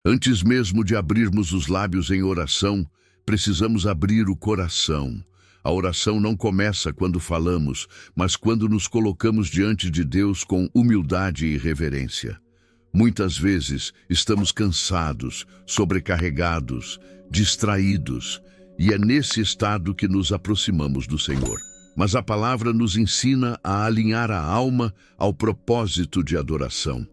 Antes mesmo de abrirmos os lábios em oração, precisamos abrir o coração. A oração não começa quando falamos, mas quando nos colocamos diante de Deus com humildade e reverência. Muitas vezes estamos cansados, sobrecarregados, distraídos, e é nesse estado que nos aproximamos do Senhor. Mas a palavra nos ensina a alinhar a alma ao propósito de adoração.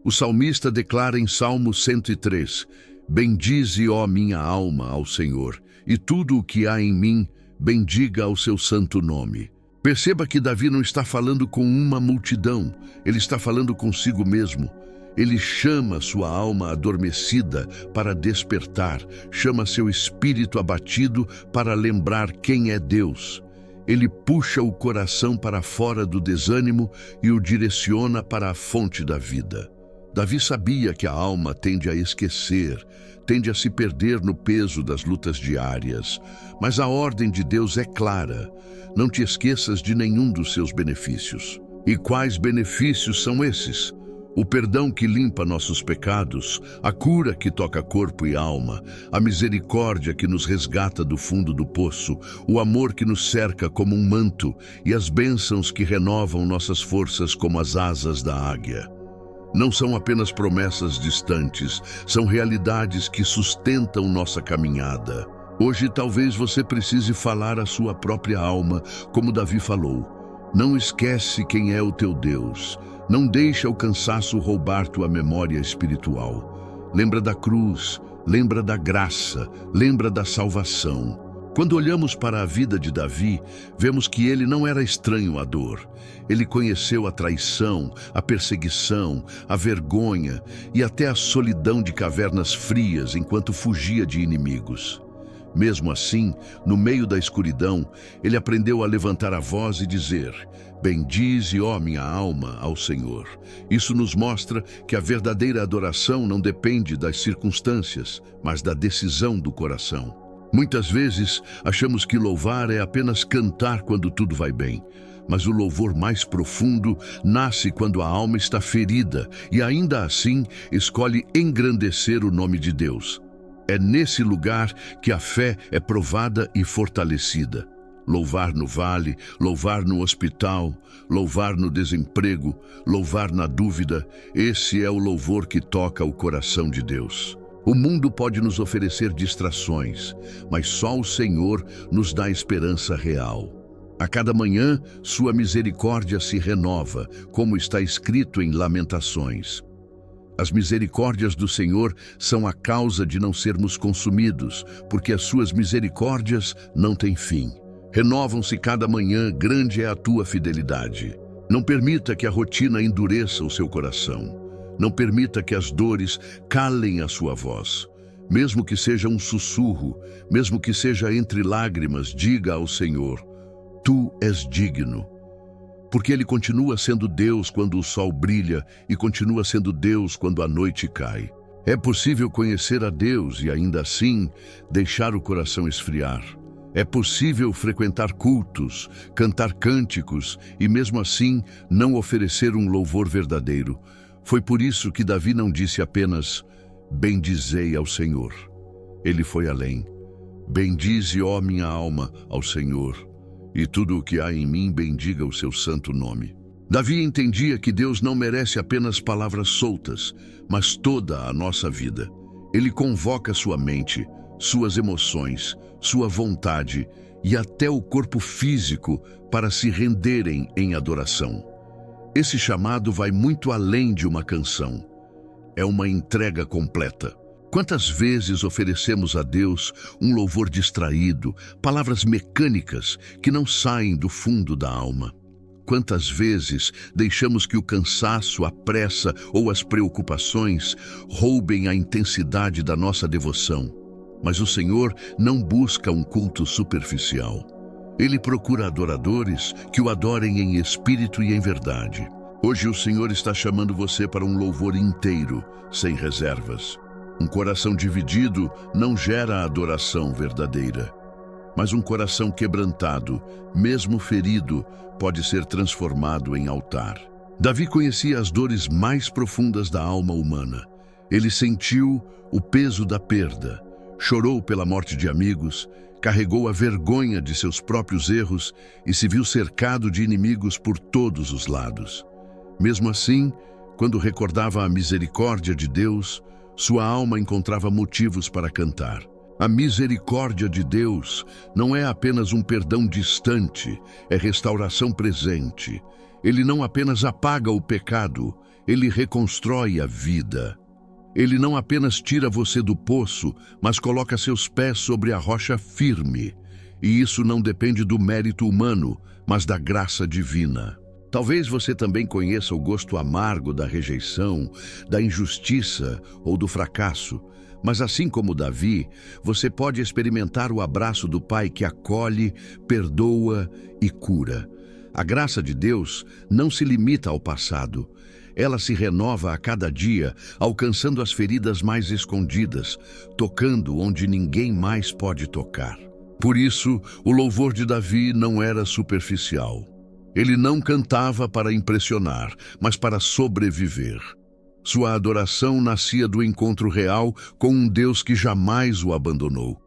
O salmista declara em Salmo 103, bendize, ó minha alma, ao Senhor, e tudo o que há em mim, bendiga ao seu santo nome. Perceba que Davi não está falando com uma multidão, ele está falando consigo mesmo. Ele chama sua alma adormecida para despertar, chama seu espírito abatido para lembrar quem é Deus. Ele puxa o coração para fora do desânimo e o direciona para a fonte da vida. Davi sabia que a alma tende a esquecer, tende a se perder no peso das lutas diárias. Mas a ordem de Deus é clara: não te esqueças de nenhum dos seus benefícios. E quais benefícios são esses? O perdão que limpa nossos pecados, a cura que toca corpo e alma, a misericórdia que nos resgata do fundo do poço, o amor que nos cerca como um manto e as bênçãos que renovam nossas forças como as asas da águia. Não são apenas promessas distantes, são realidades que sustentam nossa caminhada. Hoje talvez você precise falar à sua própria alma, como Davi falou. Não esquece quem é o teu Deus. Não deixa o cansaço roubar tua memória espiritual. Lembra da cruz, lembra da graça, lembra da salvação. Quando olhamos para a vida de Davi, vemos que ele não era estranho à dor. Ele conheceu a traição, a perseguição, a vergonha e até a solidão de cavernas frias enquanto fugia de inimigos. Mesmo assim, no meio da escuridão, ele aprendeu a levantar a voz e dizer, bendize, ó minha alma, ao Senhor. Isso nos mostra que a verdadeira adoração não depende das circunstâncias, mas da decisão do coração. Muitas vezes, achamos que louvar é apenas cantar quando tudo vai bem. Mas o louvor mais profundo nasce quando a alma está ferida e ainda assim escolhe engrandecer o nome de Deus. É nesse lugar que a fé é provada e fortalecida. Louvar no vale, louvar no hospital, louvar no desemprego, louvar na dúvida, esse é o louvor que toca o coração de Deus. O mundo pode nos oferecer distrações, mas só o Senhor nos dá esperança real. A cada manhã, sua misericórdia se renova, como está escrito em Lamentações. As misericórdias do Senhor são a causa de não sermos consumidos, porque as suas misericórdias não têm fim. Renovam-se cada manhã, grande é a tua fidelidade. Não permita que a rotina endureça o seu coração. Não permita que as dores calem a sua voz. Mesmo que seja um sussurro, mesmo que seja entre lágrimas, diga ao Senhor, tu és digno. Porque Ele continua sendo Deus quando o sol brilha e continua sendo Deus quando a noite cai. É possível conhecer a Deus e ainda assim deixar o coração esfriar. É possível frequentar cultos, cantar cânticos e mesmo assim não oferecer um louvor verdadeiro. Foi por isso que Davi não disse apenas, bendizei ao Senhor. Ele foi além. Bendize, ó minha alma, ao Senhor. E tudo o que há em mim bendiga o seu santo nome. Davi entendia que Deus não merece apenas palavras soltas, mas toda a nossa vida. Ele convoca sua mente, suas emoções, sua vontade e até o corpo físico para se renderem em adoração. Esse chamado vai muito além de uma canção. É uma entrega completa. Quantas vezes oferecemos a Deus um louvor distraído, palavras mecânicas que não saem do fundo da alma? Quantas vezes deixamos que o cansaço, a pressa ou as preocupações roubem a intensidade da nossa devoção? Mas o Senhor não busca um culto superficial. Ele procura adoradores que o adorem em espírito e em verdade. Hoje o Senhor está chamando você para um louvor inteiro, sem reservas. Um coração dividido não gera adoração verdadeira. Mas um coração quebrantado, mesmo ferido, pode ser transformado em altar. Davi conhecia as dores mais profundas da alma humana. Ele sentiu o peso da perda, chorou pela morte de amigos, carregou a vergonha de seus próprios erros e se viu cercado de inimigos por todos os lados. Mesmo assim, quando recordava a misericórdia de Deus, sua alma encontrava motivos para cantar. A misericórdia de Deus não é apenas um perdão distante, é restauração presente. Ele não apenas apaga o pecado, ele reconstrói a vida. Ele não apenas tira você do poço, mas coloca seus pés sobre a rocha firme. E isso não depende do mérito humano, mas da graça divina. Talvez você também conheça o gosto amargo da rejeição, da injustiça ou do fracasso. Mas assim como Davi, você pode experimentar o abraço do Pai que acolhe, perdoa e cura. A graça de Deus não se limita ao passado. Ela se renova a cada dia, alcançando as feridas mais escondidas, tocando onde ninguém mais pode tocar. Por isso, o louvor de Davi não era superficial. Ele não cantava para impressionar, mas para sobreviver. Sua adoração nascia do encontro real com um Deus que jamais o abandonou.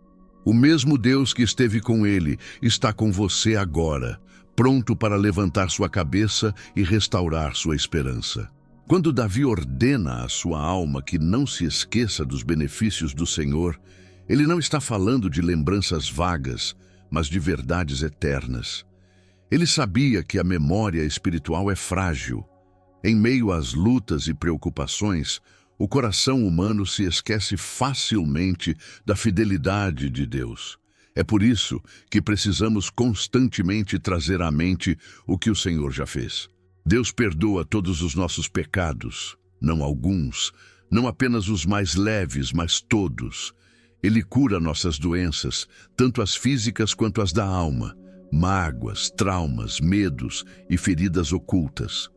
O mesmo Deus que esteve com ele está com você agora, pronto para levantar sua cabeça e restaurar sua esperança. Quando Davi ordena à sua alma que não se esqueça dos benefícios do Senhor, ele não está falando de lembranças vagas, mas de verdades eternas. Ele sabia que a memória espiritual é frágil. Em meio às lutas e preocupações, o coração humano se esquece facilmente da fidelidade de Deus. É por isso que precisamos constantemente trazer à mente o que o Senhor já fez. Deus perdoa todos os nossos pecados, não alguns, não apenas os mais leves, mas todos. Ele cura nossas doenças, tanto as físicas quanto as da alma, mágoas, traumas, medos e feridas ocultas.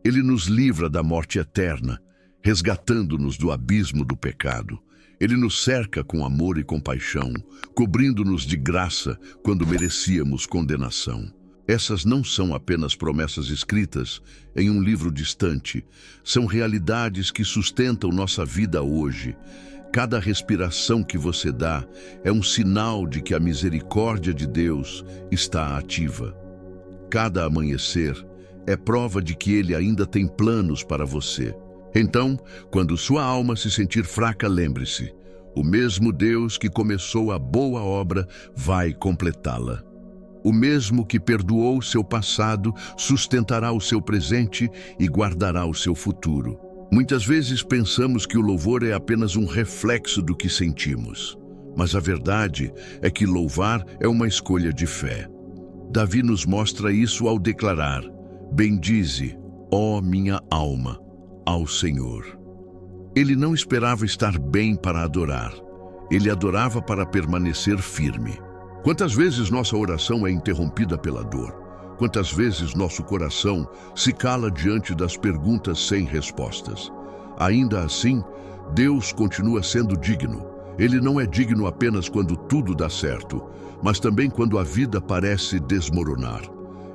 Ele nos livra da morte eterna, resgatando-nos do abismo do pecado. Ele nos cerca com amor e compaixão, cobrindo-nos de graça quando merecíamos condenação. Essas não são apenas promessas escritas em um livro distante, são realidades que sustentam nossa vida hoje. Cada respiração que você dá é um sinal de que a misericórdia de Deus está ativa. Cada amanhecer é prova de que Ele ainda tem planos para você. Então, quando sua alma se sentir fraca, lembre-se, o mesmo Deus que começou a boa obra vai completá-la. O mesmo que perdoou seu passado sustentará o seu presente e guardará o seu futuro. Muitas vezes pensamos que o louvor é apenas um reflexo do que sentimos, mas a verdade é que louvar é uma escolha de fé. Davi nos mostra isso ao declarar: bendize, ó minha alma, ao Senhor. Ele não esperava estar bem para adorar. Ele adorava para permanecer firme. Quantas vezes nossa oração é interrompida pela dor? Quantas vezes nosso coração se cala diante das perguntas sem respostas? Ainda assim, Deus continua sendo digno. Ele não é digno apenas quando tudo dá certo, mas também quando a vida parece desmoronar.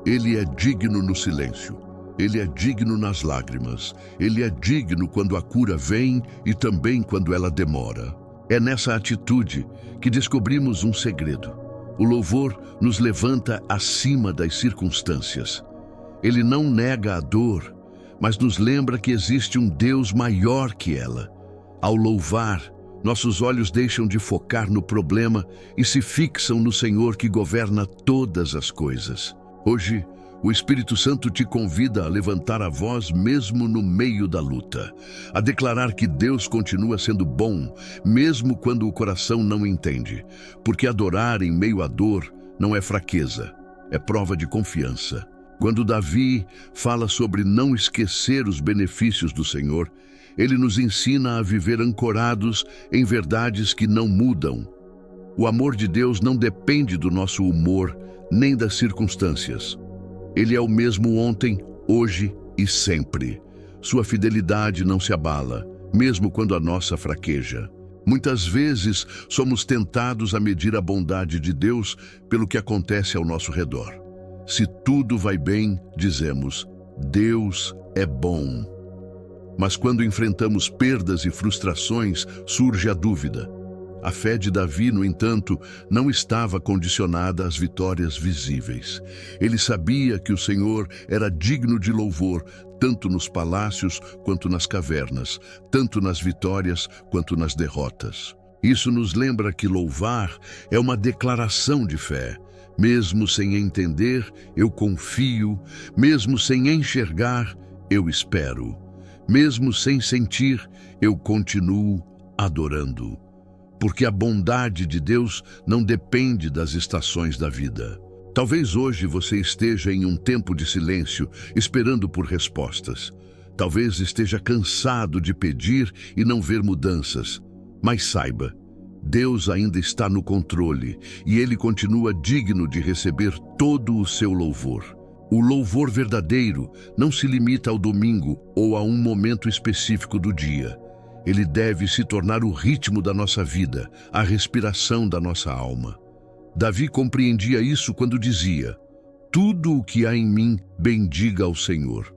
Ele é digno no silêncio. Ele é digno nas lágrimas. Ele é digno quando a cura vem e também quando ela demora. É nessa atitude que descobrimos um segredo. O louvor nos levanta acima das circunstâncias. Ele não nega a dor, mas nos lembra que existe um Deus maior que ela. Ao louvar, nossos olhos deixam de focar no problema e se fixam no Senhor que governa todas as coisas. Hoje, o Espírito Santo te convida a levantar a voz mesmo no meio da luta, a declarar que Deus continua sendo bom, mesmo quando o coração não entende, porque adorar em meio à dor não é fraqueza, é prova de confiança. Quando Davi fala sobre não esquecer os benefícios do Senhor, ele nos ensina a viver ancorados em verdades que não mudam. O amor de Deus não depende do nosso humor nem das circunstâncias. Ele é o mesmo ontem, hoje e sempre. Sua fidelidade não se abala, mesmo quando a nossa fraqueja. Muitas vezes somos tentados a medir a bondade de Deus pelo que acontece ao nosso redor. Se tudo vai bem, dizemos, Deus é bom. Mas quando enfrentamos perdas e frustrações, surge a dúvida. A fé de Davi, no entanto, não estava condicionada às vitórias visíveis. Ele sabia que o Senhor era digno de louvor, tanto nos palácios quanto nas cavernas, tanto nas vitórias quanto nas derrotas. Isso nos lembra que louvar é uma declaração de fé. Mesmo sem entender, eu confio. Mesmo sem enxergar, eu espero. Mesmo sem sentir, eu continuo adorando. Porque a bondade de Deus não depende das estações da vida. Talvez hoje você esteja em um tempo de silêncio, esperando por respostas. Talvez esteja cansado de pedir e não ver mudanças. Mas saiba, Deus ainda está no controle e Ele continua digno de receber todo o seu louvor. O louvor verdadeiro não se limita ao domingo ou a um momento específico do dia. Ele deve se tornar o ritmo da nossa vida, a respiração da nossa alma. Davi compreendia isso quando dizia: tudo o que há em mim bendiga ao Senhor.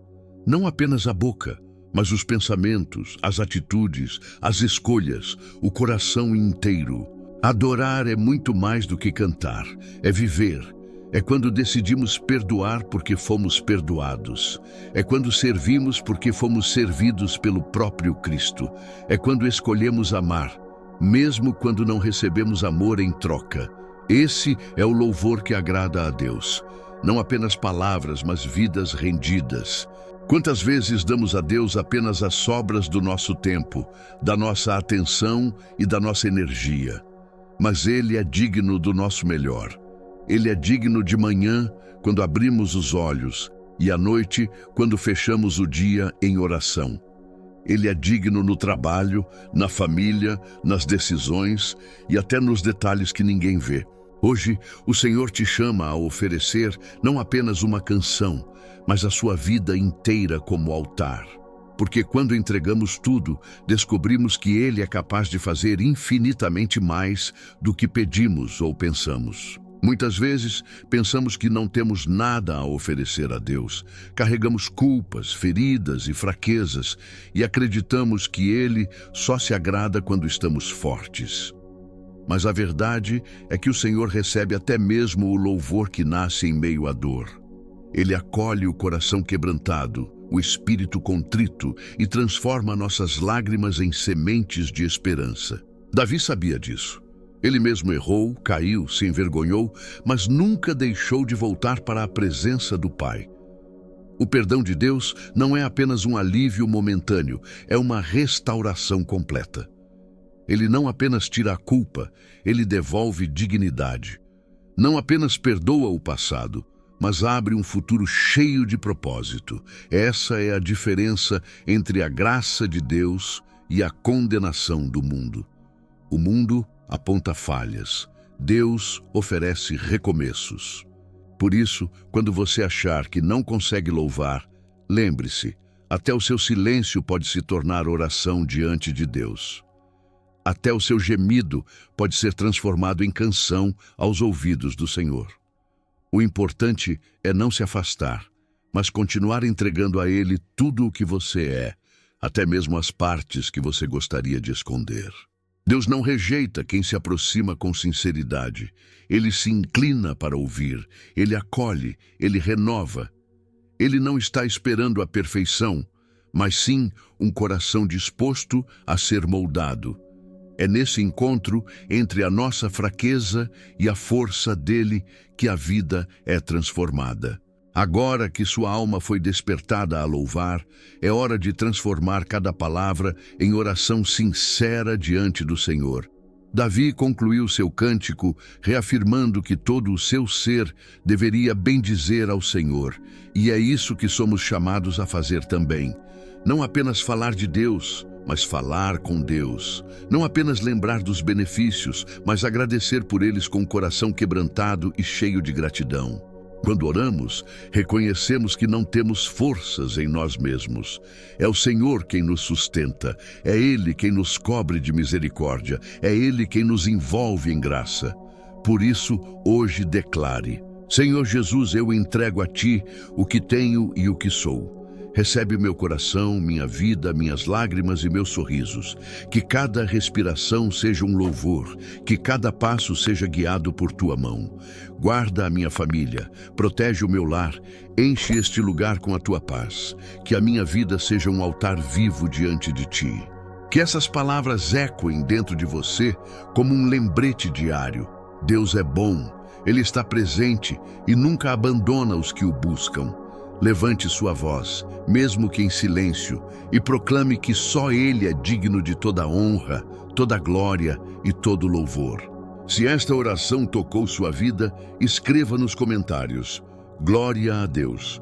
Não apenas a boca, mas os pensamentos, as atitudes, as escolhas, o coração inteiro. Adorar é muito mais do que cantar, é viver. É quando decidimos perdoar porque fomos perdoados. É quando servimos porque fomos servidos pelo próprio Cristo. É quando escolhemos amar, mesmo quando não recebemos amor em troca. Esse é o louvor que agrada a Deus. Não apenas palavras, mas vidas rendidas. Quantas vezes damos a Deus apenas as sobras do nosso tempo, da nossa atenção e da nossa energia? Mas Ele é digno do nosso melhor. Ele é digno de manhã, quando abrimos os olhos, e à noite, quando fechamos o dia em oração. Ele é digno no trabalho, na família, nas decisões e até nos detalhes que ninguém vê. Hoje, o Senhor te chama a oferecer não apenas uma canção, mas a sua vida inteira como altar. Porque quando entregamos tudo, descobrimos que Ele é capaz de fazer infinitamente mais do que pedimos ou pensamos. Muitas vezes, pensamos que não temos nada a oferecer a Deus. Carregamos culpas, feridas e fraquezas e acreditamos que Ele só se agrada quando estamos fortes. Mas a verdade é que o Senhor recebe até mesmo o louvor que nasce em meio à dor. Ele acolhe o coração quebrantado, o espírito contrito e transforma nossas lágrimas em sementes de esperança. Davi sabia disso. Ele mesmo errou, caiu, se envergonhou, mas nunca deixou de voltar para a presença do Pai. O perdão de Deus não é apenas um alívio momentâneo, é uma restauração completa. Ele não apenas tira a culpa, ele devolve dignidade. Não apenas perdoa o passado, mas abre um futuro cheio de propósito. Essa é a diferença entre a graça de Deus e a condenação do mundo. O mundo aponta falhas. Deus oferece recomeços. Por isso, quando você achar que não consegue louvar, lembre-se, até o seu silêncio pode se tornar oração diante de Deus. Até o seu gemido pode ser transformado em canção aos ouvidos do Senhor. O importante é não se afastar, mas continuar entregando a Ele tudo o que você é, até mesmo as partes que você gostaria de esconder. Deus não rejeita quem se aproxima com sinceridade. Ele se inclina para ouvir, Ele acolhe, Ele renova. Ele não está esperando a perfeição, mas sim um coração disposto a ser moldado. É nesse encontro entre a nossa fraqueza e a força dele que a vida é transformada. Agora que sua alma foi despertada a louvar, é hora de transformar cada palavra em oração sincera diante do Senhor. Davi concluiu seu cântico reafirmando que todo o seu ser deveria bendizer ao Senhor, e é isso que somos chamados a fazer também. Não apenas falar de Deus, mas falar com Deus. Não apenas lembrar dos benefícios, mas agradecer por eles com o coração quebrantado e cheio de gratidão. Quando oramos, reconhecemos que não temos forças em nós mesmos. É o Senhor quem nos sustenta, é Ele quem nos cobre de misericórdia, é Ele quem nos envolve em graça. Por isso, hoje declare: Senhor Jesus, eu entrego a Ti o que tenho e o que sou. Recebe o meu coração, minha vida, minhas lágrimas e meus sorrisos. Que cada respiração seja um louvor, que cada passo seja guiado por tua mão. Guarda a minha família, protege o meu lar, enche este lugar com a tua paz. Que a minha vida seja um altar vivo diante de ti. Que essas palavras ecoem dentro de você como um lembrete diário. Deus é bom, Ele está presente e nunca abandona os que o buscam. Levante sua voz, mesmo que em silêncio, e proclame que só Ele é digno de toda honra, toda glória e todo louvor. Se esta oração tocou sua vida, escreva nos comentários: Glória a Deus.